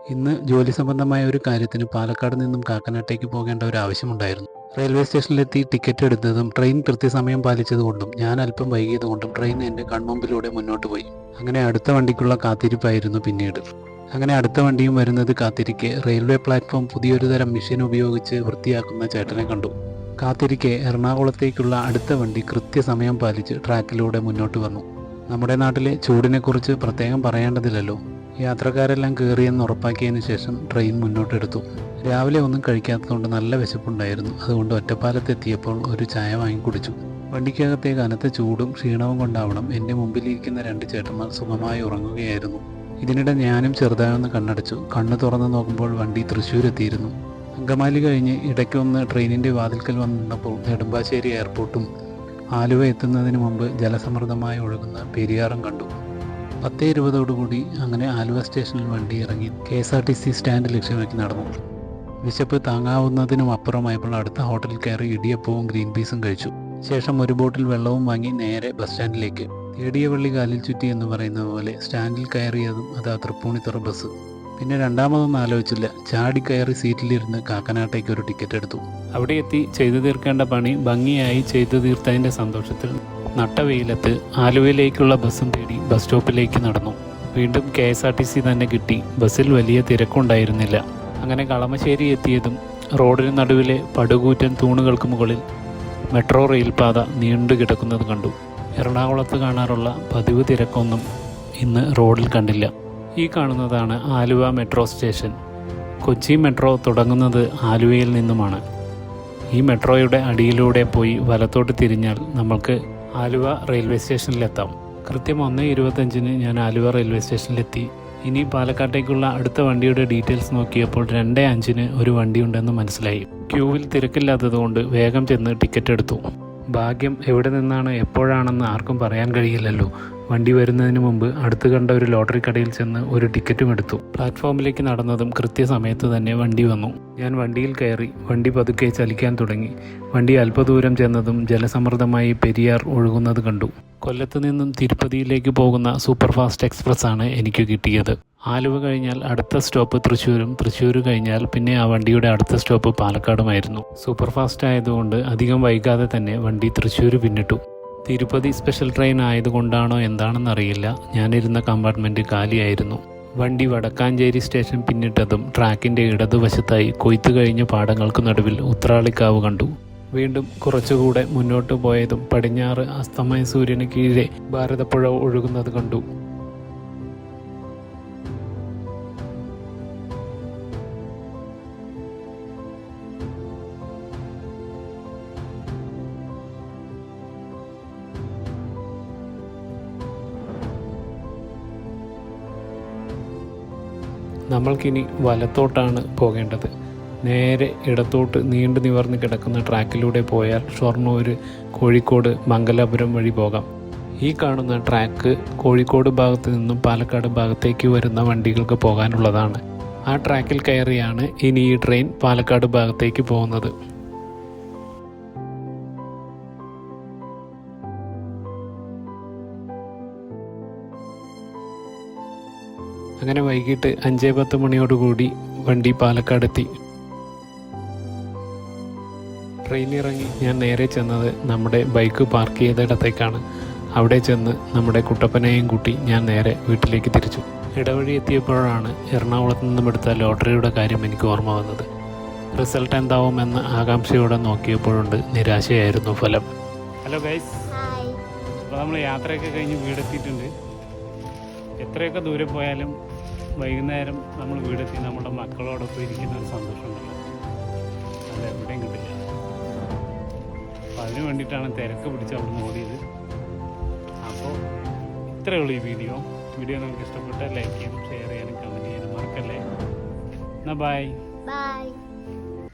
ഇന്ന് ജോലി സംബന്ധമായ ഒരു കാര്യത്തിന് പാലക്കാട് നിന്നും കാക്കനാട്ടേക്ക് പോകേണ്ട ഒരു ആവശ്യമുണ്ടായിരുന്നു. റെയിൽവേ സ്റ്റേഷനിലെത്തി ടിക്കറ്റ് എടുത്തതും ട്രെയിൻ കൃത്യസമയം പാലിച്ചതുകൊണ്ടും ഞാൻ അല്പം വൈകിയതുകൊണ്ടും ട്രെയിൻ എൻ്റെ കൺമുമ്പിലൂടെ മുന്നോട്ട് പോയി. അങ്ങനെ അടുത്ത വണ്ടിക്കുള്ള കാത്തിരിപ്പായിരുന്നു പിന്നീട്. അങ്ങനെ അടുത്ത വണ്ടിയും വരുന്നത് കാത്തിരിക്കെ റെയിൽവേ പ്ലാറ്റ്ഫോം പുതിയൊരു തരം മെഷീൻ ഉപയോഗിച്ച് വൃത്തിയാക്കുന്ന ചേട്ടനെ കണ്ടു. കാത്തിരിക്കെ എറണാകുളത്തേക്കുള്ള അടുത്ത വണ്ടി കൃത്യസമയം പാലിച്ച് ട്രാക്കിലൂടെ മുന്നോട്ട് വന്നു. നമ്മുടെ നാട്ടിലെ ചൂടിനെക്കുറിച്ച് പ്രത്യേകം പറയേണ്ടതില്ലല്ലോ. യാത്രക്കാരെല്ലാം കയറിയെന്ന് ഉറപ്പാക്കിയതിന് ശേഷം ട്രെയിൻ മുന്നോട്ടെടുത്തു. രാവിലെ ഒന്നും കഴിക്കാത്തതുകൊണ്ട് നല്ല വിശപ്പുണ്ടായിരുന്നു. അതുകൊണ്ട് ഒറ്റപ്പാലത്തെത്തിയപ്പോൾ ഒരു ചായ വാങ്ങിക്കുടിച്ചു. വണ്ടിക്കകത്തെ കനത്ത ചൂടും ക്ഷീണവും കൊണ്ടാവണം എൻ്റെ മുമ്പിലിരിക്കുന്ന രണ്ട് ചേട്ടന്മാർ സുഖമായി ഉറങ്ങുകയായിരുന്നു. ഇതിനിടെ ഞാനും ചെറുതായൊന്ന് കണ്ണടച്ചു. കണ്ണ് തുറന്നു നോക്കുമ്പോൾ വണ്ടി തൃശ്ശൂരെത്തിയിരുന്നു. അങ്കമാലി കഴിഞ്ഞ് ഇടയ്ക്കൊന്ന് ട്രെയിനിൻ്റെ വാതിൽക്കൽ വന്ന് നിന്നപ്പോൾ നെടുമ്പാശ്ശേരി എയർപോർട്ടും ആലുവ എത്തുന്നതിന് മുമ്പ് ജലസമൃദ്ധമായി ഒഴുകുന്ന പെരിയാറും കണ്ടു. 10:20 അങ്ങനെ ആലുവ സ്റ്റേഷനിൽ വണ്ടി ഇറങ്ങി KSRTC സ്റ്റാൻഡ് ലക്ഷ്യമാക്കി നടന്നു. വിശപ്പ് താങ്ങാവുന്നതിനും അപ്പുറമായപ്പോൾ അടുത്ത ഹോട്ടലിൽ കയറി ഇടിയപ്പവും ഗ്രീൻ പീസും കഴിച്ചു. ശേഷം ഒരു ബോട്ടിൽ വെള്ളവും വാങ്ങി നേരെ ബസ് സ്റ്റാൻഡിലേക്ക്. തേടിയ വള്ളി കാലിൽ ചുറ്റി എന്ന് പറയുന്നത് പോലെ സ്റ്റാൻഡിൽ കയറിയതും അതാ തൃപ്പൂണിത്തുറ ബസ്. പിന്നെ രണ്ടാമതൊന്നും ആലോചിച്ചില്ല. ചാടിക്കയറി സീറ്റിലിരുന്ന് കാക്കനാട്ടേക്ക് ഒരു ടിക്കറ്റ് എടുത്തു. അവിടെ എത്തി ചെയ്തു തീർക്കേണ്ട പണി ഭംഗിയായി ചെയ്തു തീർത്തതിൻ്റെ സന്തോഷത്തിൽ നട്ട വെയിലത്ത് ആലുവയിലേക്കുള്ള ബസ്സും തേടി ബസ് സ്റ്റോപ്പിലേക്ക് നടന്നു. വീണ്ടും KSRTC തന്നെ കിട്ടി. ബസ്സിൽ വലിയ തിരക്കുണ്ടായിരുന്നില്ല. അങ്ങനെ കളമശ്ശേരി എത്തിയതും റോഡിന് നടുവിലെ പടുകൂറ്റൻ തൂണുകൾക്ക് മുകളിൽ മെട്രോ റെയിൽപാത നീണ്ടു കിടക്കുന്നത് കണ്ടു. എറണാകുളത്ത് കാണാറുള്ള പതിവ് തിരക്കൊന്നും ഇന്ന് റോഡിൽ കണ്ടില്ല. ഈ കാണുന്നതാണ് Aluva metro station. Kochi metro തുടങ്ങുന്നത് ആലുവയിൽ നിന്നുമാണ്. ഈ മെട്രോയുടെ അടിയിലൂടെ പോയി വലത്തോട്ട് തിരിഞ്ഞാൽ നമ്മൾക്ക് ആലുവ റെയിൽവേ സ്റ്റേഷനിലെത്താം. കൃത്യം 1:25 ഞാൻ ആലുവ റെയിൽവേ സ്റ്റേഷനിലെത്തി. ഇനി പാലക്കാട്ടേക്കുള്ള അടുത്ത വണ്ടിയുടെ ഡീറ്റെയിൽസ് നോക്കിയപ്പോൾ 2:05 ഒരു വണ്ടിയുണ്ടെന്ന് മനസ്സിലായി. ക്യൂവിൽ തിരക്കില്ലാത്തതുകൊണ്ട് വേഗം ചെന്ന് ടിക്കറ്റ് എടുത്തു. ഭാഗ്യം എവിടെ നിന്നാണ് എപ്പോഴാണെന്ന് ആർക്കും പറയാൻ കഴിയില്ലല്ലോ. വണ്ടി വരുന്നതിന് മുമ്പ് അടുത്ത് കണ്ട ഒരു ലോട്ടറി കടയിൽ ചെന്ന് ഒരു ടിക്കറ്റും എടുത്തു. പ്ലാറ്റ്ഫോമിലേക്ക് നടന്നതും കൃത്യസമയത്ത് തന്നെ വണ്ടി വന്നു. ഞാൻ വണ്ടിയിൽ കയറി. വണ്ടി പതുക്കെ ചലിക്കാൻ തുടങ്ങി. വണ്ടി അല്പദൂരം ചെന്നതും ജലസമൃദ്ധമായി പെരിയാർ ഒഴുകുന്നത് കണ്ടു. കൊല്ലത്ത് നിന്നും തിരുപ്പതിയിലേക്ക് പോകുന്ന സൂപ്പർ ഫാസ്റ്റ് എക്സ്പ്രസ് ആണ് എനിക്ക് കിട്ടിയത്. ആലുവ കഴിഞ്ഞാൽ അടുത്ത സ്റ്റോപ്പ് തൃശ്ശൂരും, തൃശ്ശൂർ കഴിഞ്ഞാൽ പിന്നെ ആ വണ്ടിയുടെ അടുത്ത സ്റ്റോപ്പ് പാലക്കാടുമായിരുന്നു. സൂപ്പർ ഫാസ്റ്റ് ആയതുകൊണ്ട് അധികം വൈകാതെ തന്നെ വണ്ടി തൃശ്ശൂർ പിന്നിട്ടു. തിരുപ്പതി സ്പെഷ്യൽ ട്രെയിൻ ആയതുകൊണ്ടാണോ എന്താണെന്നറിയില്ല, ഞാനിരുന്ന കമ്പാർട്ട്മെൻറ്റ് കാലിയായിരുന്നു. വണ്ടി വടക്കാഞ്ചേരി സ്റ്റേഷൻ പിന്നിട്ടതും ട്രാക്കിൻ്റെ ഇടതുവശത്തായി കൊയ്ത്ത് കഴിഞ്ഞ പാടങ്ങൾക്ക് നടുവിൽ ഉത്രാളിക്കാവ് കണ്ടു. വീണ്ടും കുറച്ചുകൂടെ മുന്നോട്ട് പോയതും പടിഞ്ഞാറ് അസ്തമയ സൂര്യന് കീഴെ ഭാരതപ്പുഴ ഒഴുകുന്നത് കണ്ടു. നമ്മൾക്കിനി വലത്തോട്ടാണ് പോകേണ്ടത്. നേരെ ഇടത്തോട്ട് നീണ്ടു നിവർന്ന് കിടക്കുന്ന ട്രാക്കിലൂടെ പോയാൽ ഷൊർണൂർ, കോഴിക്കോട്, മംഗലാപുരം വഴി പോകാം. ഈ കാണുന്ന ട്രാക്ക് കോഴിക്കോട് ഭാഗത്ത് നിന്നും പാലക്കാട് ഭാഗത്തേക്ക് വരുന്ന വണ്ടികൾക്ക് പോകാനുള്ളതാണ്. ആ ട്രാക്കിൽ കയറിയാണ് ഇനി ഈ ട്രെയിൻ പാലക്കാട് ഭാഗത്തേക്ക് പോകുന്നത്. അങ്ങനെ വൈകിട്ട് 5:10 മണിയോടുകൂടി വണ്ടി പാലക്കാടെത്തി. ട്രെയിനിറങ്ങി ഞാൻ നേരെ ചെന്നത് നമ്മുടെ ബൈക്ക് പാർക്ക് ചെയ്തിടത്തേക്കാണ്. അവിടെ ചെന്ന് നമ്മുടെ കുട്ടപ്പനെയും കൂട്ടി ഞാൻ നേരെ വീട്ടിലേക്ക് തിരിച്ചു. ഇടവഴി എത്തിയപ്പോഴാണ് എറണാകുളത്ത് നിന്നും എടുത്ത ലോട്ടറിയുടെ കാര്യം എനിക്ക് ഓർമ്മ വന്നത്. റിസൾട്ട് എന്താവുമെന്ന് ആകാംക്ഷയോടെ നോക്കിയപ്പോഴുണ്ട് നിരാശയായിരുന്നു ഫലം. ഹലോ ഗൈസ്, അപ്പോൾ നമ്മൾ യാത്രയൊക്കെ കഴിഞ്ഞ് വീടെത്തിയിട്ടുണ്ട്. എത്രയൊക്കെ ദൂരെ പോയാലും വൈകുന്നേരം നമ്മൾ വീടെത്തി നമ്മുടെ മക്കളോടൊപ്പം ഇരിക്കുന്ന ഒരു സന്തോഷമുണ്ടല്ലോ, അത് എവിടെയും കിട്ടില്ല. അപ്പോൾ അതിന് വേണ്ടിയിട്ടാണ് തിരക്ക് പിടിച്ച് അവിടെ നിന്ന് ഓടിയത്. അപ്പോൾ ഇത്രയേ ഉള്ളൂ ഈ വീഡിയോ നിങ്ങൾക്ക് ഇഷ്ടപ്പെട്ടാൽ ലൈക്ക് ചെയ്യാനും ഷെയർ ചെയ്യാനും കമൻറ്റ് ചെയ്യാനും മറക്കല്ലേ. എന്നാൽ ബൈ.